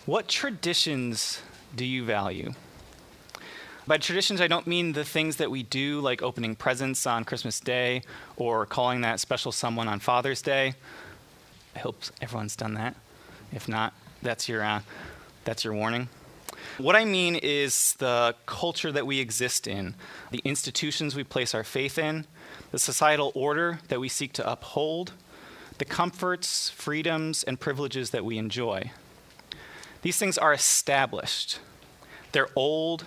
What traditions do you value? By traditions, I don't mean the things that we do, like opening presents on Christmas Day or calling that special someone on Father's Day. I hope everyone's done that. If not, that's your warning. What I mean is the culture that we exist in, the institutions we place our faith in, the societal order that we seek to uphold, the comforts, freedoms, and privileges that we enjoy. These things are established. They're old.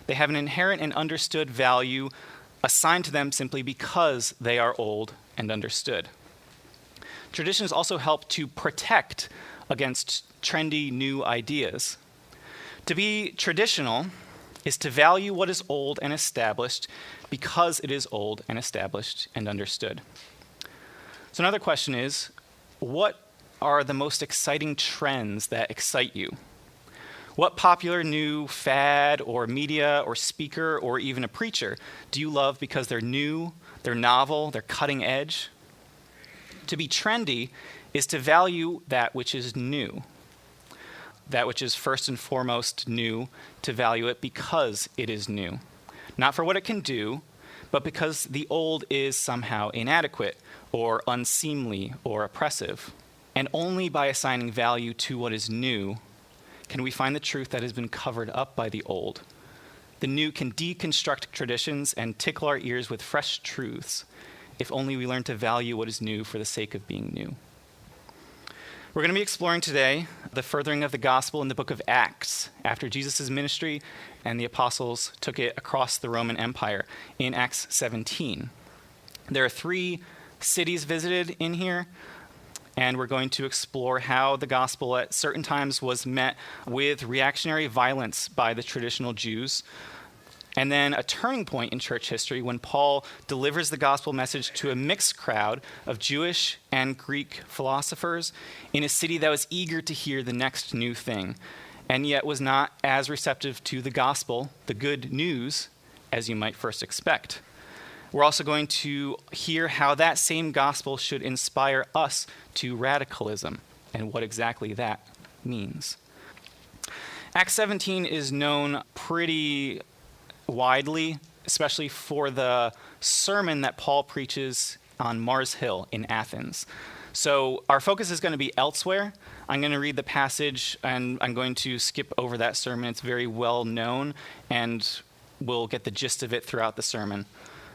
They have an inherent and understood value assigned to them simply because they are old and understood. Traditions also help to protect against trendy new ideas. To be traditional is to value what is old and established because it is old and established and understood. So another question is, what are the most exciting trends that excite you? What popular new fad or media or speaker or even a preacher do you love because they're new, they're novel, they're cutting edge? To be trendy is to value that which is new, that which is first and foremost new, to value it because it is new. Not for what it can do, but because the old is somehow inadequate or unseemly or oppressive. And only by assigning value to what is new can we find the truth that has been covered up by the old. The new can deconstruct traditions and tickle our ears with fresh truths, if only we learn to value what is new for the sake of being new. We're going to be exploring today the furthering of the gospel in the book of Acts, after Jesus' ministry and the apostles took it across the Roman Empire in Acts 17. There are 3 cities visited in here, and we're going to explore how the gospel at certain times was met with reactionary violence by the traditional Jews, and then a turning point in church history when Paul delivers the gospel message to a mixed crowd of Jewish and Greek philosophers in a city that was eager to hear the next new thing, and yet was not as receptive to the gospel, the good news, as you might first expect. We're also going to hear how that same gospel should inspire us to radicalism and what exactly that means. Acts 17 is known pretty widely, especially for the sermon that Paul preaches on Mars Hill in Athens. So our focus is going to be elsewhere. I'm going to read the passage and I'm going to skip over that sermon. It's very well known and we'll get the gist of it throughout the sermon,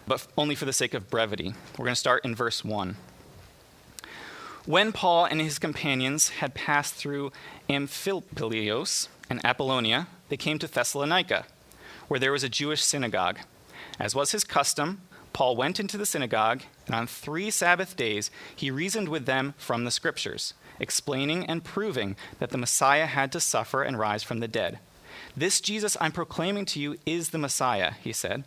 but only for the sake of brevity. We're going to start in verse 1. When Paul and his companions had passed through Amphipolis and Apollonia, they came to Thessalonica, where there was a Jewish synagogue. As was his custom, Paul went into the synagogue, and on 3 Sabbath days he reasoned with them from the Scriptures, explaining and proving that the Messiah had to suffer and rise from the dead. "This Jesus I'm proclaiming to you is the Messiah," he said.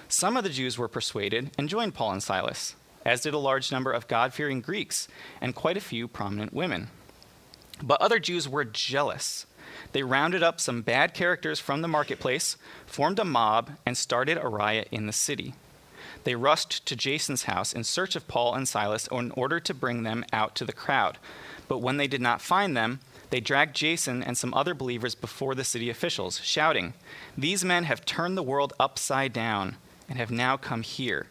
Some of the Jews were persuaded and joined Paul and Silas, as did a large number of God-fearing Greeks and quite a few prominent women. But other Jews were jealous. They rounded up some bad characters from the marketplace, formed a mob, and started a riot in the city. They rushed to Jason's house in search of Paul and Silas in order to bring them out to the crowd. But when they did not find them, they dragged Jason and some other believers before the city officials, shouting, "These men have turned the world upside down and have now come here."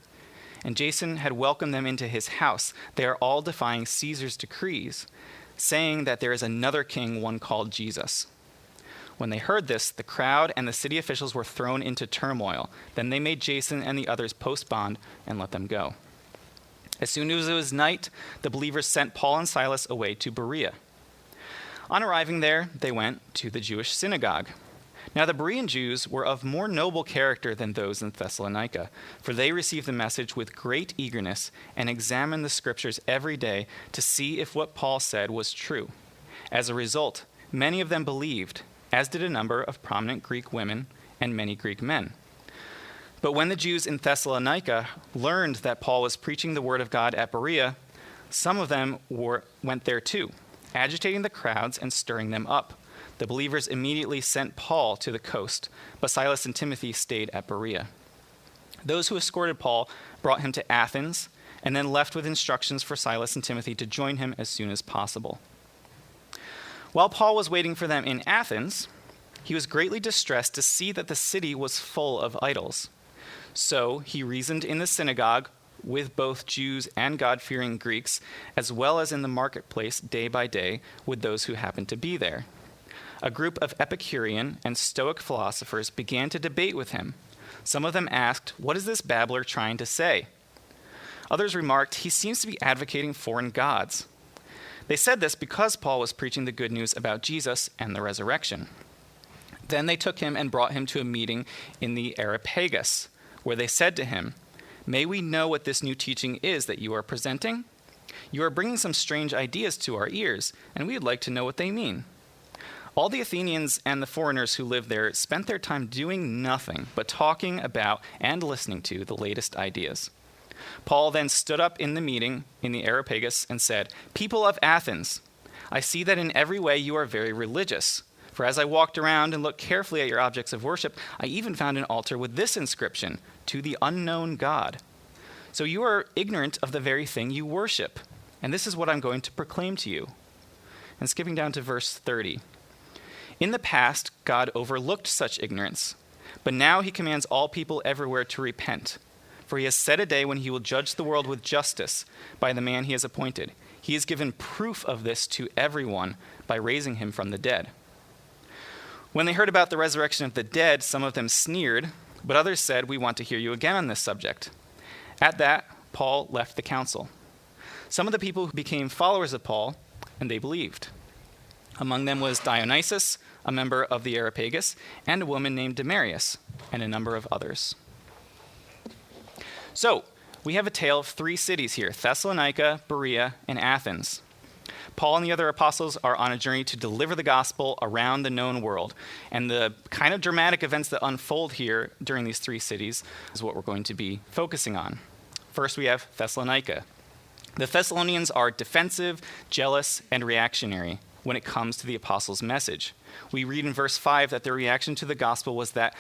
And Jason had welcomed them into his house. They are all defying Caesar's decrees, saying that there is another king, one called Jesus. When they heard this, the crowd and the city officials were thrown into turmoil. Then they made Jason and the others post bond and let them go. As soon as it was night, the believers sent Paul and Silas away to Berea. On arriving there, they went to the Jewish synagogue. Now the Berean Jews were of more noble character than those in Thessalonica, for they received the message with great eagerness and examined the Scriptures every day to see if what Paul said was true. As a result, many of them believed, as did a number of prominent Greek women and many Greek men. But when the Jews in Thessalonica learned that Paul was preaching the word of God at Berea, some of them went there too, agitating the crowds and stirring them up. The believers immediately sent Paul to the coast, but Silas and Timothy stayed at Berea. Those who escorted Paul brought him to Athens and then left with instructions for Silas and Timothy to join him as soon as possible. While Paul was waiting for them in Athens, he was greatly distressed to see that the city was full of idols. So he reasoned in the synagogue with both Jews and God-fearing Greeks, as well as in the marketplace day by day with those who happened to be there. A group of Epicurean and Stoic philosophers began to debate with him. Some of them asked, "What is this babbler trying to say?" Others remarked, "He seems to be advocating foreign gods." They said this because Paul was preaching the good news about Jesus and the resurrection. Then they took him and brought him to a meeting in the Areopagus, where they said to him, "May we know what this new teaching is that you are presenting? You are bringing some strange ideas to our ears, and we would like to know what they mean." All the Athenians and the foreigners who lived there spent their time doing nothing but talking about and listening to the latest ideas. Paul then stood up in the meeting in the Areopagus and said, "People of Athens, I see that in every way you are very religious. For as I walked around and looked carefully at your objects of worship, I even found an altar with this inscription, 'To the unknown God.' So you are ignorant of the very thing you worship, and this is what I'm going to proclaim to you." And skipping down to verse 30. "In the past, God overlooked such ignorance, but now he commands all people everywhere to repent. For he has set a day when he will judge the world with justice by the man he has appointed. He has given proof of this to everyone by raising him from the dead." When they heard about the resurrection of the dead, some of them sneered, but others said, "We want to hear you again on this subject." At that, Paul left the council. Some of the people became followers of Paul, and they believed. Among them was Dionysius, a member of the Areopagus, and a woman named Damaris, and a number of others. So, we have a tale of 3 cities here, Thessalonica, Berea, and Athens. Paul and the other apostles are on a journey to deliver the gospel around the known world. And the kind of dramatic events that unfold here during these 3 cities is what we're going to be focusing on. First, we have Thessalonica. The Thessalonians are defensive, jealous, and reactionary when it comes to the apostles' message. We read in verse 5 that their reaction to the gospel was that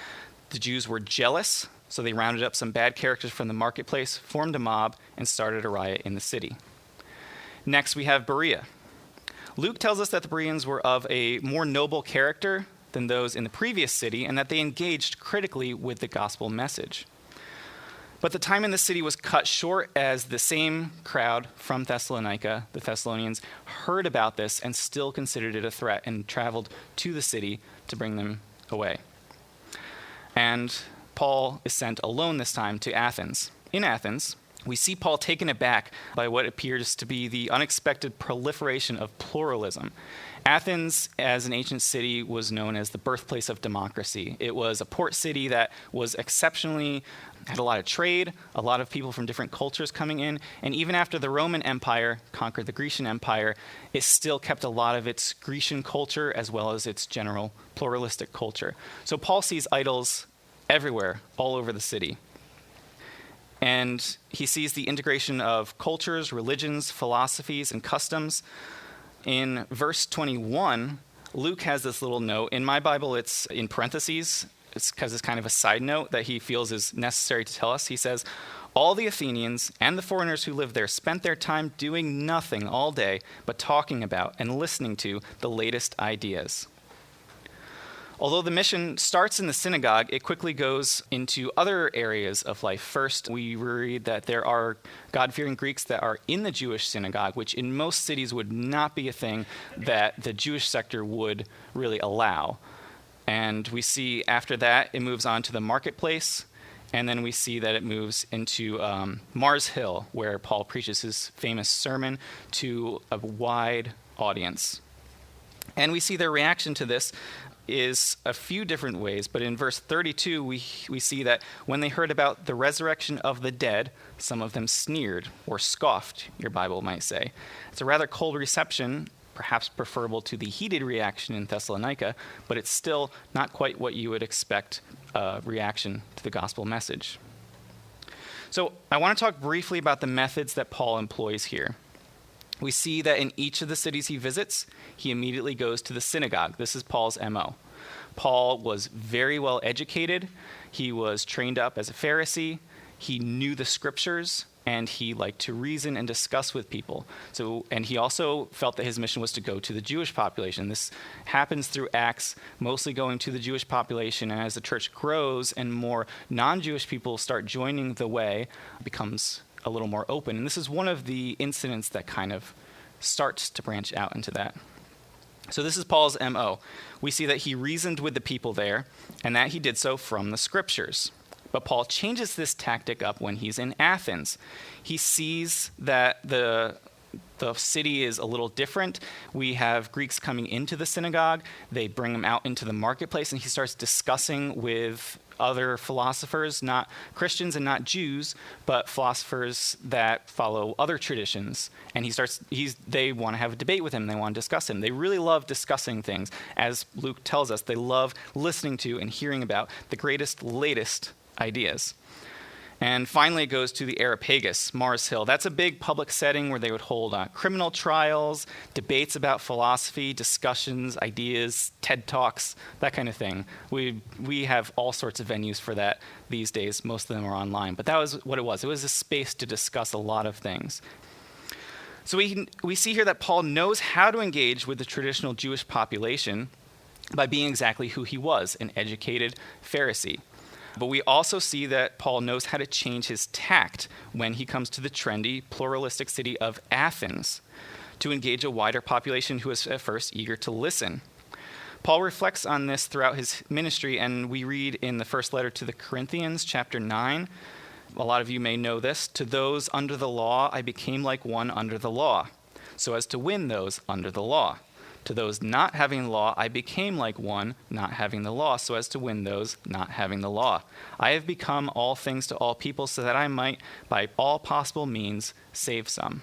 the Jews were jealous, so they rounded up some bad characters from the marketplace, formed a mob, and started a riot in the city. Next, we have Berea. Luke tells us that the Bereans were of a more noble character than those in the previous city, and that they engaged critically with the gospel message. But the time in the city was cut short as the same crowd from Thessalonica, the Thessalonians, heard about this and still considered it a threat and traveled to the city to bring them away. And Paul is sent alone this time to Athens. In Athens, we see Paul taken aback by what appears to be the unexpected proliferation of pluralism. Athens, as an ancient city, was known as the birthplace of democracy. It was a port city that was had a lot of trade, a lot of people from different cultures coming in, and even after the Roman Empire conquered the Grecian Empire, it still kept a lot of its Grecian culture as well as its general pluralistic culture. So Paul sees idols everywhere, all over the city. And he sees the integration of cultures, religions, philosophies, and customs. In verse 21, Luke has this little note. In my Bible, it's in parentheses. It's because it's kind of a side note that he feels is necessary to tell us. He says, "All the Athenians and the foreigners who lived there spent their time doing nothing all day but talking about and listening to the latest ideas." Although the mission starts in the synagogue, it quickly goes into other areas of life. First, we read that there are God-fearing Greeks that are in the Jewish synagogue, which in most cities would not be a thing that the Jewish sector would really allow. And we see after that, it moves on to the marketplace, and then we see that it moves into Mars Hill, where Paul preaches his famous sermon to a wide audience. And we see their reaction to this is a few different ways, but in verse 32, we see that when they heard about the resurrection of the dead, some of them sneered or scoffed, your Bible might say. It's a rather cold reception, perhaps preferable to the heated reaction in Thessalonica, but it's still not quite what you would expect a reaction to the gospel message. So I want to talk briefly about the methods that Paul employs here. We see that in each of the cities he visits, he immediately goes to the synagogue. This is Paul's MO. Paul was very well educated. He was trained up as a Pharisee. He knew the scriptures. and he liked to reason and discuss with people. And he also felt that his mission was to go to the Jewish population. This happens through Acts, mostly going to the Jewish population, and as the church grows and more non-Jewish people start joining the way, it becomes a little more open. And this is one of the incidents that kind of starts to branch out into that. So this is Paul's MO. We see that he reasoned with the people there, and that he did so from the scriptures. But Paul changes this tactic up when he's in Athens. He sees that the city is a little different. We have Greeks coming into the synagogue. They bring them out into the marketplace, and he starts discussing with other philosophers, not Christians and not Jews, but philosophers that follow other traditions. And they want to have a debate with him. They want to discuss him. They really love discussing things. As Luke tells us, they love listening to and hearing about the greatest, latest ideas. And finally, it goes to the Areopagus, Mars Hill. That's a big public setting where they would hold criminal trials, debates about philosophy, discussions, ideas, TED Talks, that kind of thing. We have all sorts of venues for that these days. Most of them are online. But that was what it was. It was a space to discuss a lot of things. So we see here that Paul knows how to engage with the traditional Jewish population by being exactly who he was, an educated Pharisee. But we also see that Paul knows how to change his tact when he comes to the trendy, pluralistic city of Athens to engage a wider population who is at first eager to listen. Paul reflects on this throughout his ministry, and we read in the first letter to the Corinthians, chapter 9. A lot of you may know this. To those under the law, I became like one under the law, so as to win those under the law. To those not having the law, I became like one not having the law, so as to win those not having the law. I have become all things to all people, so that I might, by all possible means, save some.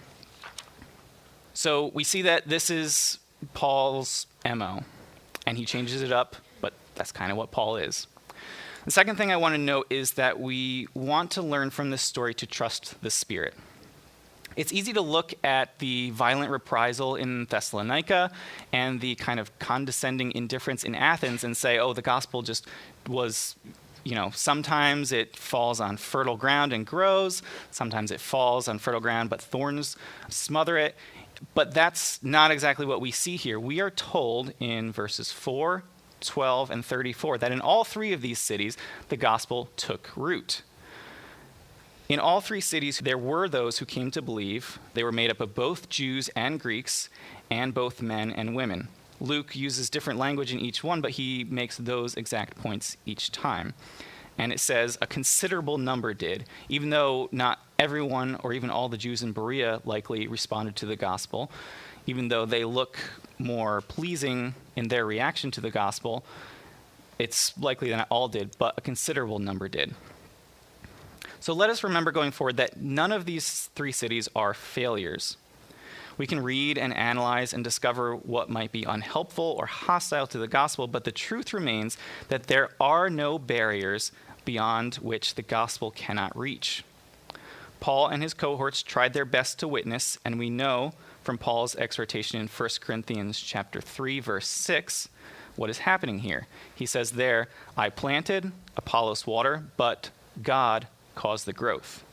So we see that this is Paul's MO, and he changes it up, but that's kind of what Paul is. The second thing I want to note is that we want to learn from this story to trust the Spirit. It's easy to look at the violent reprisal in Thessalonica and the kind of condescending indifference in Athens and say, oh, the gospel just was, sometimes it falls on fertile ground and grows. Sometimes it falls on fertile ground, but thorns smother it. But that's not exactly what we see here. We are told in verses 4, 12, and 34 that in all three of these cities, the gospel took root. In all three cities, there were those who came to believe. They were made up of both Jews and Greeks, and both men and women. Luke uses different language in each one, but he makes those exact points each time. And it says a considerable number did, even though not everyone or even all the Jews in Berea likely responded to the gospel, even though they look more pleasing in their reaction to the gospel. It's likely that not all did, but a considerable number did. So let us remember going forward that none of these three cities are failures. We can read and analyze and discover what might be unhelpful or hostile to the gospel, but the truth remains that there are no barriers beyond which the gospel cannot reach. Paul and his cohorts tried their best to witness, and we know from Paul's exhortation in 1 Corinthians chapter 3, verse 6, what is happening here. He says there, I planted, Apollos water, but God caused the growth.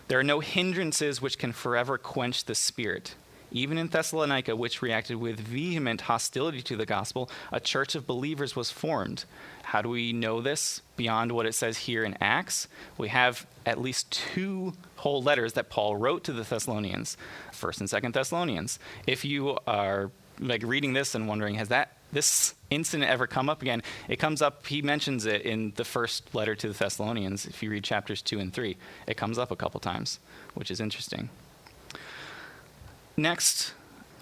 There are no hindrances which can forever quench the Spirit. Even in Thessalonica, which reacted with vehement hostility to the gospel, a church of believers was formed. How do we know this beyond what it says here in Acts? We have at least two whole letters that Paul wrote to the Thessalonians, 1st and 2nd Thessalonians. If you are reading this and wondering, has this incident ever come up again? It comes up, he mentions it in the first letter to the Thessalonians. If you read chapters 2 and 3, it comes up a couple times, which is interesting. Next,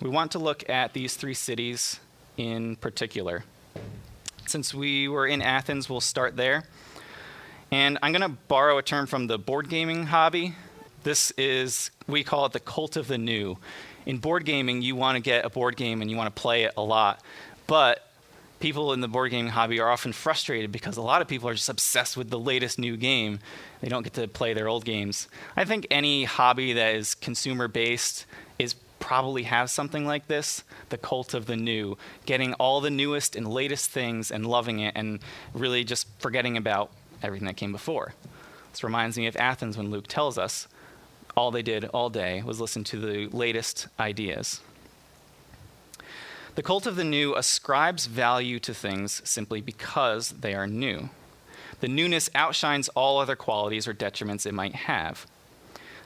we want to look at these three cities in particular. Since we were in Athens, we'll start there. And I'm going to borrow a term from the board gaming hobby. We call it the cult of the new. In board gaming, you want to get a board game and you want to play it a lot. But people in the board gaming hobby are often frustrated because a lot of people are just obsessed with the latest new game. They don't get to play their old games. I think any hobby that is consumer-based probably has something like this, the cult of the new, getting all the newest and latest things and loving it and really just forgetting about everything that came before. This reminds me of Athens when Luke tells us all they did all day was listen to the latest ideas. The cult of the new ascribes value to things simply because they are new. The newness outshines all other qualities or detriments it might have.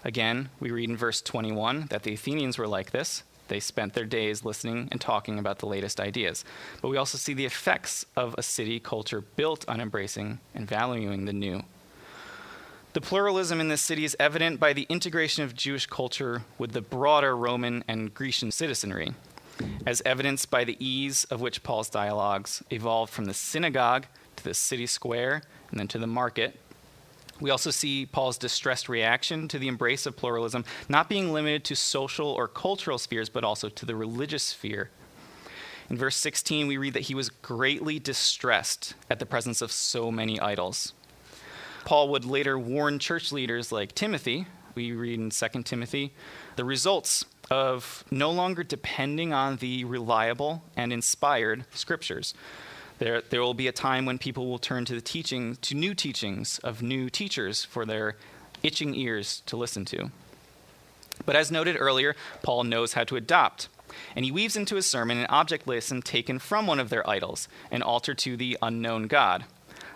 Again, we read in verse 21 that the Athenians were like this. They spent their days listening and talking about the latest ideas. But we also see the effects of a city culture built on embracing and valuing the new. The pluralism in this city is evident by the integration of Jewish culture with the broader Roman and Grecian citizenry, as evidenced by the ease of which Paul's dialogues evolved from the synagogue to the city square and then to the market. We also see Paul's distressed reaction to the embrace of pluralism not being limited to social or cultural spheres, but also to the religious sphere. In verse 16, we read that he was greatly distressed at the presence of so many idols. Paul would later warn church leaders like Timothy, we read in 2 Timothy, the results of no longer depending on the reliable and inspired scriptures. There will be a time when people will turn to new teachings of new teachers for their itching ears to listen to. But as noted earlier, Paul knows how to adopt, and he weaves into his sermon an object lesson taken from one of their idols, an altar to the unknown God.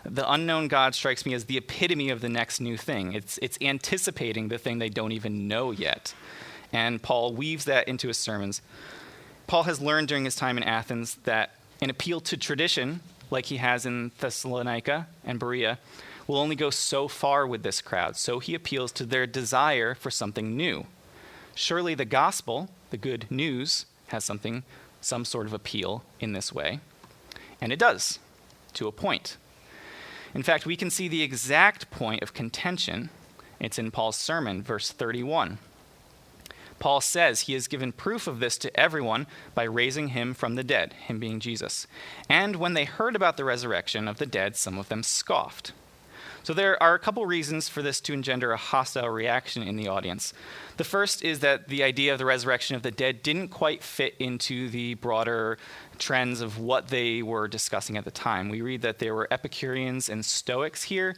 The unknown God strikes me as the epitome of the next new thing. It's anticipating the thing they don't even know yet. And Paul weaves that into his sermons. Paul has learned during his time in Athens that an appeal to tradition, like he has in Thessalonica and Berea, will only go so far with this crowd. So he appeals to their desire for something new. Surely the gospel, the good news, has some sort of appeal in this way. And it does, to a point. In fact, we can see the exact point of contention. It's in Paul's sermon, verse 31. Paul says he has given proof of this to everyone by raising him from the dead, him being Jesus. And when they heard about the resurrection of the dead, some of them scoffed. So there are a couple reasons for this to engender a hostile reaction in the audience. The first is that the idea of the resurrection of the dead didn't quite fit into the broader trends of what they were discussing at the time. We read that there were Epicureans and Stoics here,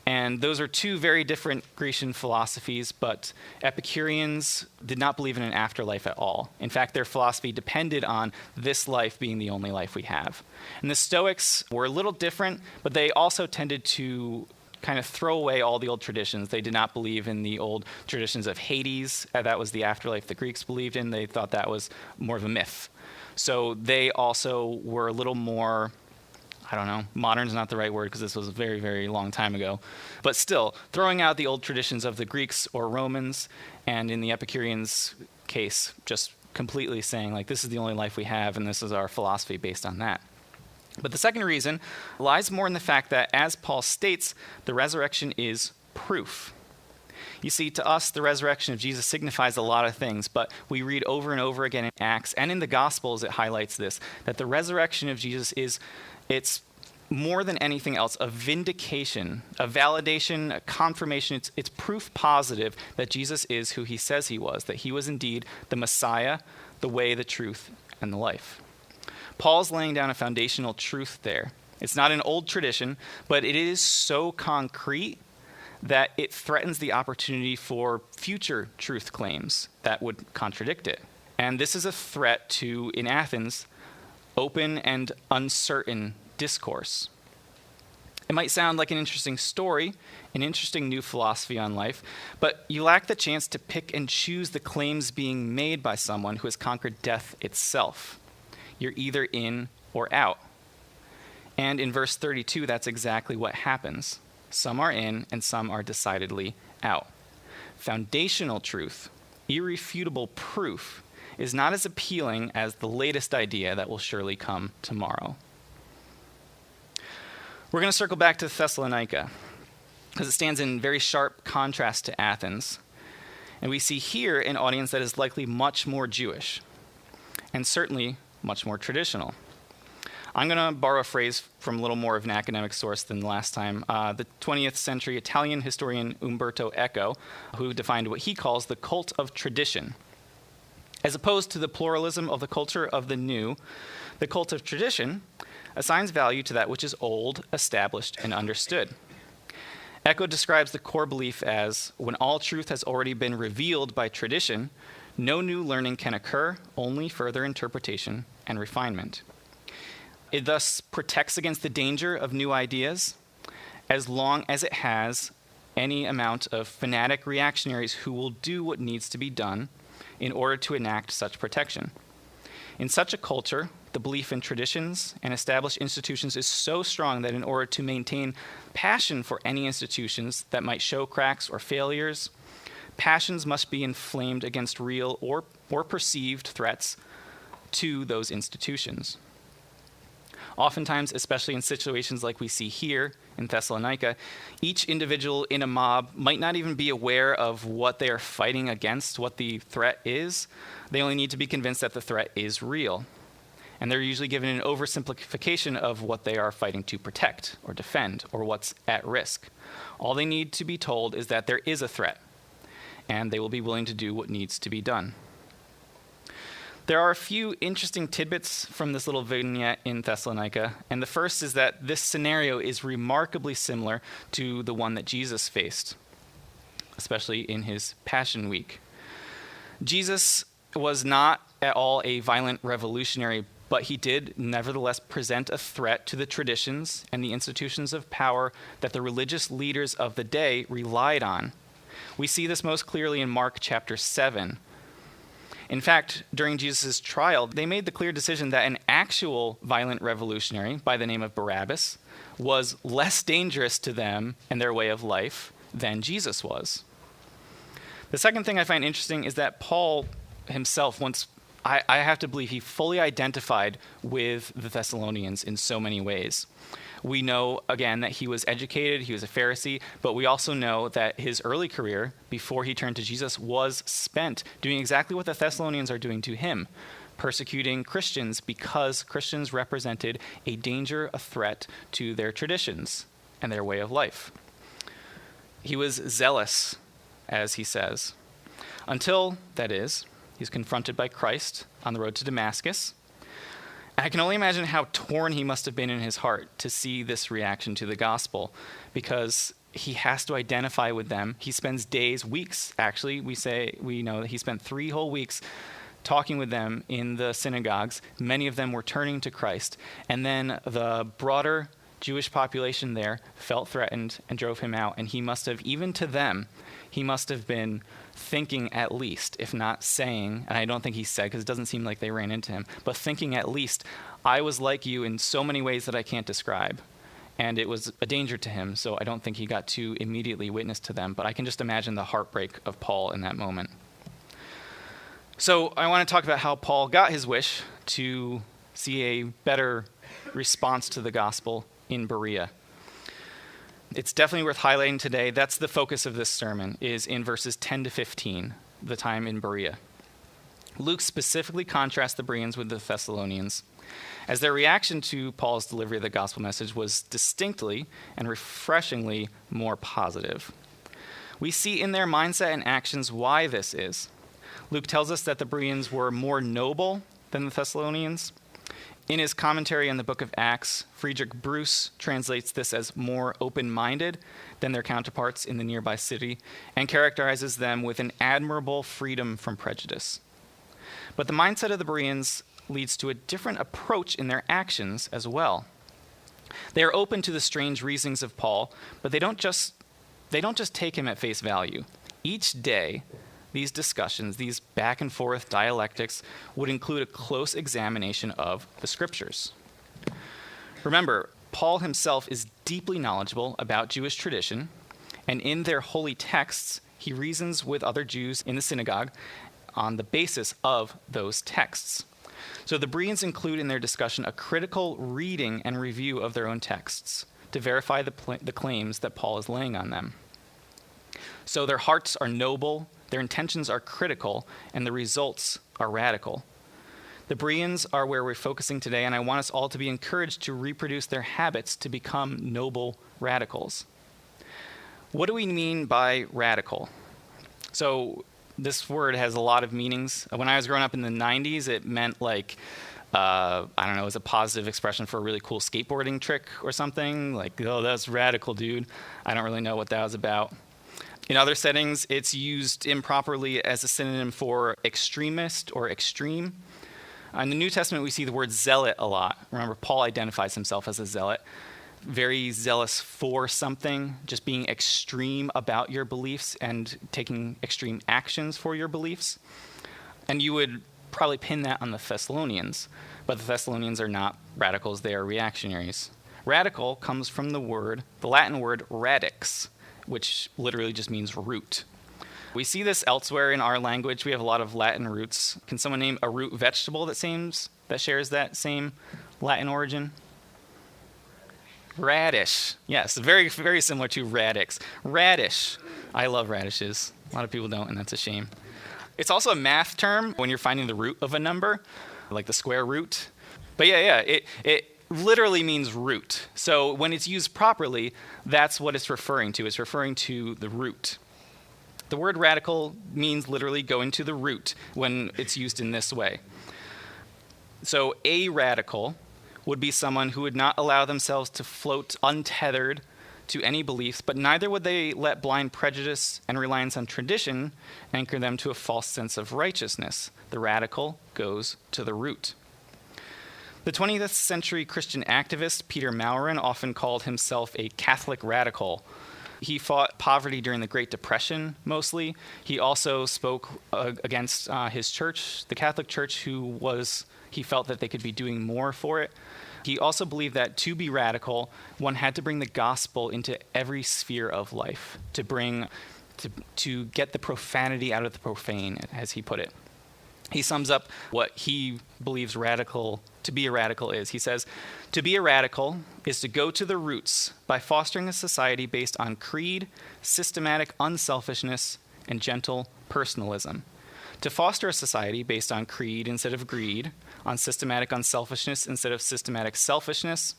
and those are two very different Grecian philosophies, but Epicureans did not believe in an afterlife at all. In fact, their philosophy depended on this life being the only life we have. And the Stoics were a little different, but they also tended to kind of throw away all the old traditions. They did not believe in the old traditions of Hades. That was the afterlife the Greeks believed in. They thought that was more of a myth. So they also were a little more, modern is not the right word because this was a very, very long time ago. But still, throwing out the old traditions of the Greeks or Romans, and in the Epicureans' case, just completely saying, this is the only life we have, and this is our philosophy based on that. But the second reason lies more in the fact that, as Paul states, the resurrection is proof. You see, to us, the resurrection of Jesus signifies a lot of things, but we read over and over again in Acts and in the Gospels, it highlights this, that the resurrection of Jesus it's more than anything else, a vindication, a validation, a confirmation. It's proof positive that Jesus is who he says he was, that he was indeed the Messiah, the way, the truth, and the life. Paul's laying down a foundational truth there. It's not an old tradition, but it is so concrete that it threatens the opportunity for future truth claims that would contradict it. And this is a threat to, in Athens, open and uncertain discourse. It might sound like an interesting story, an interesting new philosophy on life, but you lack the chance to pick and choose the claims being made by someone who has conquered death itself. You're either in or out. And in verse 32, that's exactly what happens. Some are in and some are decidedly out. Foundational truth, irrefutable proof, is not as appealing as the latest idea that will surely come tomorrow. We're going to circle back to Thessalonica because it stands in very sharp contrast to Athens. And we see here an audience that is likely much more Jewish and certainly much more traditional. I'm going to borrow a phrase from a little more of an academic source than the last time. The 20th century Italian historian Umberto Eco, who defined what he calls the cult of tradition. As opposed to the pluralism of the culture of the new, the cult of tradition assigns value to that which is old, established, and understood. Echo describes the core belief as, when all truth has already been revealed by tradition, no new learning can occur, only further interpretation and refinement. It thus protects against the danger of new ideas as long as it has any amount of fanatic reactionaries who will do what needs to be done in order to enact such protection. In such a culture, the belief in traditions and established institutions is so strong that in order to maintain passion for any institutions that might show cracks or failures, passions must be inflamed against real or perceived threats to those institutions. Oftentimes, especially in situations like we see here in Thessalonica, each individual in a mob might not even be aware of what they are fighting against, what the threat is. They only need to be convinced that the threat is real. And they're usually given an oversimplification of what they are fighting to protect or defend or what's at risk. All they need to be told is that there is a threat, and they will be willing to do what needs to be done. There are a few interesting tidbits from this little vignette in Thessalonica, and the first is that this scenario is remarkably similar to the one that Jesus faced, especially in his Passion Week. Jesus was not at all a violent revolutionary, but he did nevertheless present a threat to the traditions and the institutions of power that the religious leaders of the day relied on. We see this most clearly in Mark chapter 7. In fact, during Jesus' trial, they made the clear decision that an actual violent revolutionary by the name of Barabbas was less dangerous to them and their way of life than Jesus was. The second thing I find interesting is that Paul himself, I have to believe he fully identified with the Thessalonians in so many ways. We know, again, that he was educated, he was a Pharisee, but we also know that his early career, before he turned to Jesus, was spent doing exactly what the Thessalonians are doing to him, persecuting Christians because Christians represented a danger, a threat to their traditions and their way of life. He was zealous, as he says, until, that is, he's confronted by Christ on the road to Damascus. I can only imagine how torn he must have been in his heart to see this reaction to the gospel, because he has to identify with them. He spends days, weeks, actually. We know that he spent 3 whole weeks talking with them in the synagogues. Many of them were turning to Christ. And then the broader Jewish population there felt threatened and drove him out. And he must have, even to them, he must have been thinking at least, if not saying, and I don't think he said because it doesn't seem like they ran into him, but thinking at least, I was like you in so many ways that I can't describe. And it was a danger to him, so I don't think he got to immediately witness to them, but I can just imagine the heartbreak of Paul in that moment. So I want to talk about how Paul got his wish to see a better response to the gospel in Berea. It's definitely worth highlighting today. That's the focus of this sermon, is in verses 10 to 15, the time in Berea. Luke specifically contrasts the Bereans with the Thessalonians, as their reaction to Paul's delivery of the gospel message was distinctly and refreshingly more positive. We see in their mindset and actions why this is. Luke tells us that the Bereans were more noble than the Thessalonians. In his commentary on the book of Acts, Friedrich Bruce translates this as more open-minded than their counterparts in the nearby city and characterizes them with an admirable freedom from prejudice. But the mindset of the Bereans leads to a different approach in their actions as well. They are open to the strange reasonings of Paul, but they don't just take him at face value. Each day, these discussions, these back and forth dialectics, would include a close examination of the scriptures. Remember, Paul himself is deeply knowledgeable about Jewish tradition, and in their holy texts, he reasons with other Jews in the synagogue on the basis of those texts. So the Bereans include in their discussion a critical reading and review of their own texts to verify the claims that Paul is laying on them. So their hearts are noble, their intentions are critical, and the results are radical. The Bereans are where we're focusing today, and I want us all to be encouraged to reproduce their habits to become noble radicals. What do we mean by radical? So this word has a lot of meanings. When I was growing up in the 90s, it meant like I don't know, as a positive expression for a really cool skateboarding trick or something. Like, oh, that's radical, dude. I don't really know what that was about. In other settings, it's used improperly as a synonym for extremist or extreme. In the New Testament, we see the word zealot a lot. Remember, Paul identifies himself as a zealot. Very zealous for something, just being extreme about your beliefs and taking extreme actions for your beliefs. And you would probably pin that on the Thessalonians, but the Thessalonians are not radicals, they are reactionaries. Radical comes from the Latin word radix, which literally just means root. We see this elsewhere in our language. We have a lot of Latin roots. Can someone name a root vegetable that shares that same Latin origin? Radish. Yes, very, very similar to radix. Radish. I love radishes. A lot of people don't, and that's a shame. It's also a math term when you're finding the root of a number, like the square root. But it literally means root. So when it's used properly, that's what it's referring to. It's referring to the root. The word radical means literally going to the root when it's used in this way. So a radical would be someone who would not allow themselves to float untethered to any beliefs, but neither would they let blind prejudice and reliance on tradition anchor them to a false sense of righteousness. The radical goes to the root. The 20th century Christian activist Peter Maurin often called himself a Catholic radical. He fought poverty during the Great Depression, mostly. He also spoke against his church, the Catholic Church, he felt that they could be doing more for it. He also believed that to be radical, one had to bring the gospel into every sphere of life, to get the profanity out of the profane, as he put it. He sums up what he believes to be a radical is. He says, to be a radical is to go to the roots by fostering a society based on creed, systematic unselfishness, and gentle personalism. To foster a society based on creed instead of greed, on systematic unselfishness instead of systematic selfishness,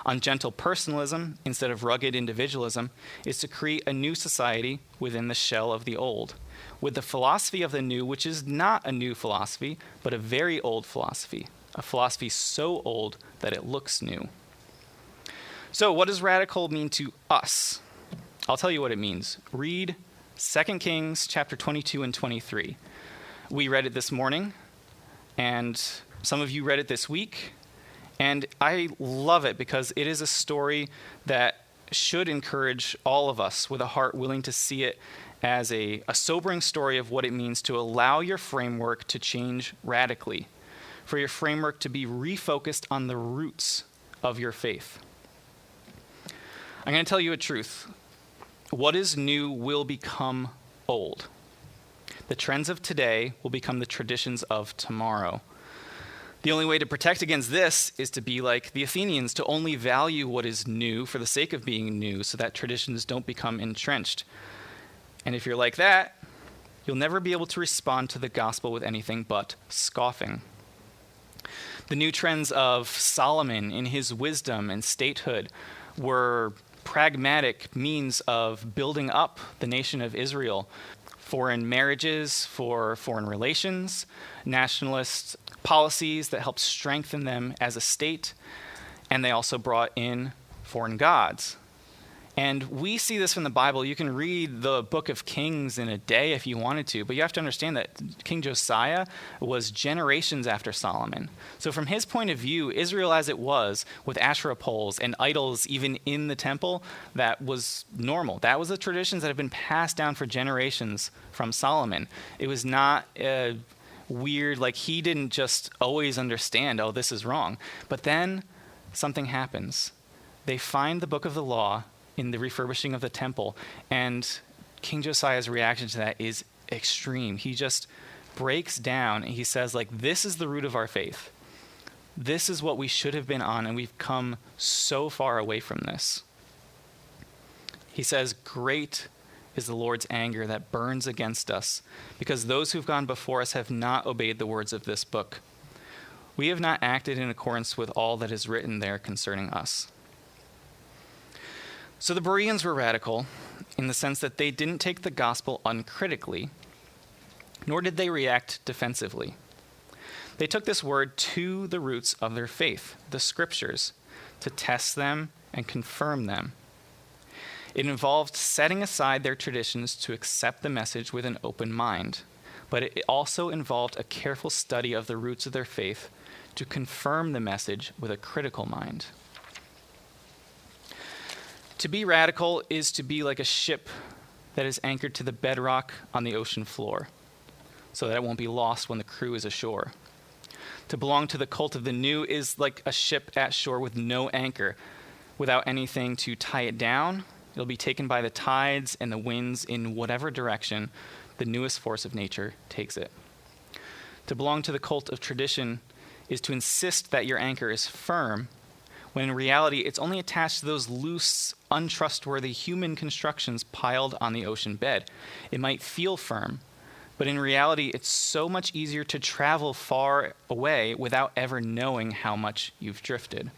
on gentle personalism instead of rugged individualism, is to create a new society within the shell of the old, with the philosophy of the new, which is not a new philosophy, but a very old philosophy, a philosophy so old that it looks new. So what does radical mean to us? I'll tell you what it means. Read 2 Kings chapter 22 and 23. We read it this morning, and some of you read it this week, and I love it because it is a story that should encourage all of us with a heart willing to see it as a sobering story of what it means to allow your framework to change radically, for your framework to be refocused on the roots of your faith. I'm going to tell you a truth. What is new will become old. The trends of today will become the traditions of tomorrow. The only way to protect against this is to be like the Athenians, to only value what is new for the sake of being new so that traditions don't become entrenched. And if you're like that, you'll never be able to respond to the gospel with anything but scoffing. The new trends of Solomon in his wisdom and statehood were pragmatic means of building up the nation of Israel. Foreign marriages for foreign relations, nationalist policies that helped strengthen them as a state, and they also brought in foreign gods. And we see this from the Bible. You can read the book of Kings in a day if you wanted to, but you have to understand that King Josiah was generations after Solomon. So from his point of view, Israel as it was, with Asherah poles and idols even in the temple, that was normal. That was the traditions that have been passed down for generations from Solomon. It was not weird, like he didn't just always understand, oh, this is wrong. But then something happens. They find the book of the law in the refurbishing of the temple, and King Josiah's reaction to that is extreme. He just breaks down and he says, like, this is the root of our faith. This is what we should have been on, and we've come so far away from this. He says, great is the Lord's anger that burns against us, because those who've gone before us have not obeyed the words of this book. We have not acted in accordance with all that is written there concerning us. So the Bereans were radical in the sense that they didn't take the gospel uncritically, nor did they react defensively. They took this word to the roots of their faith, the scriptures, to test them and confirm them. It involved setting aside their traditions to accept the message with an open mind, but it also involved a careful study of the roots of their faith to confirm the message with a critical mind. To be radical is to be like a ship that is anchored to the bedrock on the ocean floor, so that it won't be lost when the crew is ashore. To belong to the cult of the new is like a ship at shore with no anchor, without anything to tie it down. It'll be taken by the tides and the winds in whatever direction the newest force of nature takes it. To belong to the cult of tradition is to insist that your anchor is firm, when in reality it's only attached to those loose, untrustworthy human constructions piled on the ocean bed. It might feel firm, but in reality it's so much easier to travel far away without ever knowing how much you've drifted.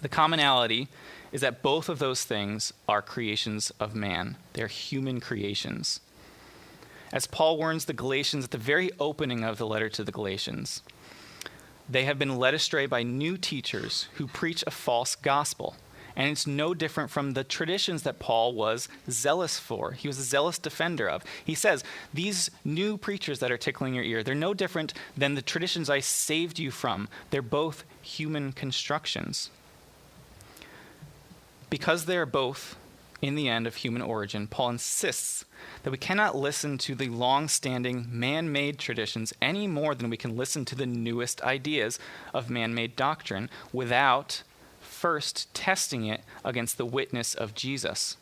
The commonality is that both of those things are creations of man. They're human creations. As Paul warns the Galatians at the very opening of the letter to the Galatians, they have been led astray by new teachers who preach a false gospel. And it's no different from the traditions that Paul was zealous for. He was a zealous defender of. He says, these new preachers that are tickling your ear, they're no different than the traditions I saved you from. They're both human constructions. Because they are both, in the end, of human origin, Paul insists that we cannot listen to the long-standing man-made traditions any more than we can listen to the newest ideas of man-made doctrine without first testing it against the witness of Jesus.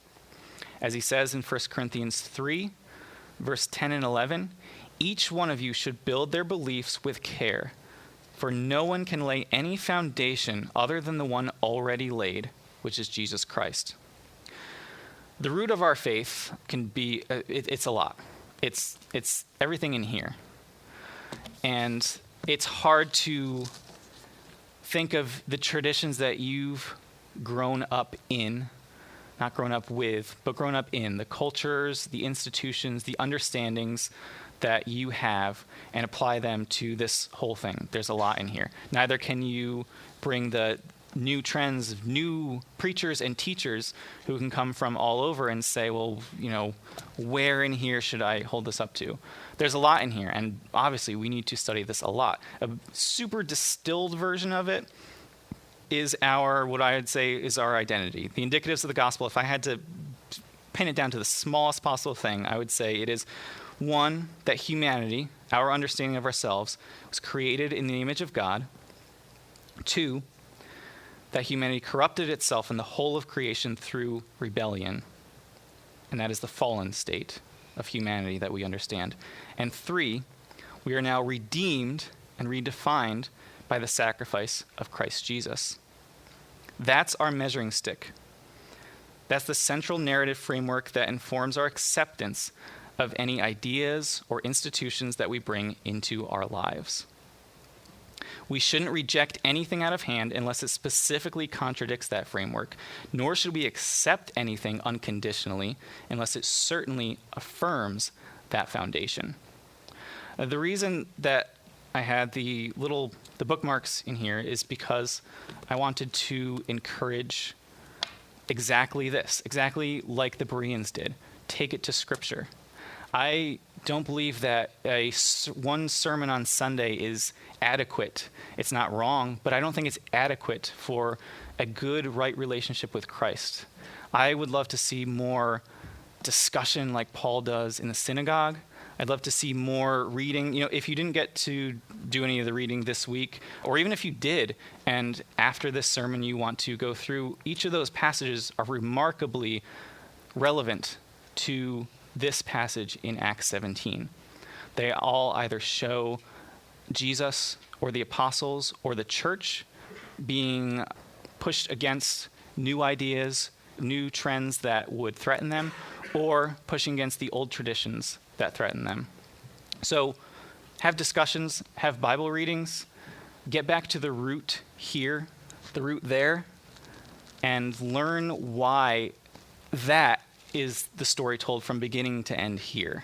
As he says in 1 Corinthians 3, verse 10 and 11, each one of you should build their beliefs with care, for no one can lay any foundation other than the one already laid, which is Jesus Christ. The root of our faith can be, it's a lot. It's everything in here. And it's hard to think of the traditions that you've grown up in, not grown up with, but grown up in, the cultures, the institutions, the understandings that you have, and apply them to this whole thing. There's a lot in here. Neither can you bring the new trends, new preachers and teachers who can come from all over and say, well, where in here should I hold this up to? There's a lot in here, and obviously we need to study this a lot. A super distilled version of it is what I would say is our identity. The indicatives of the gospel, if I had to pin it down to the smallest possible thing, I would say it is, one, that humanity, our understanding of ourselves, was created in the image of God. Two, that humanity corrupted itself in the whole of creation through rebellion, and that is the fallen state of humanity that we understand. And three, we are now redeemed and redefined by the sacrifice of Christ Jesus. That's our measuring stick. That's the central narrative framework that informs our acceptance of any ideas or institutions that we bring into our lives. We shouldn't reject anything out of hand unless it specifically contradicts that framework, nor should we accept anything unconditionally unless it certainly affirms that foundation. The reason that I had the bookmarks in here is because I wanted to encourage exactly this, exactly like the Bereans did. Take it to Scripture. I don't believe that one sermon on Sunday is adequate. It's not wrong, but I don't think it's adequate for a good, right relationship with Christ. I would love to see more discussion like Paul does in the synagogue. I'd love to see more reading. If you didn't get to do any of the reading this week, or even if you did, and after this sermon you want to go through, each of those passages are remarkably relevant to this passage in Acts 17. They all either show Jesus or the apostles or the church being pushed against new ideas, new trends that would threaten them, or pushing against the old traditions that threaten them. So have discussions, have Bible readings, get back to the root here, the root there, and learn why that is the story told from beginning to end here.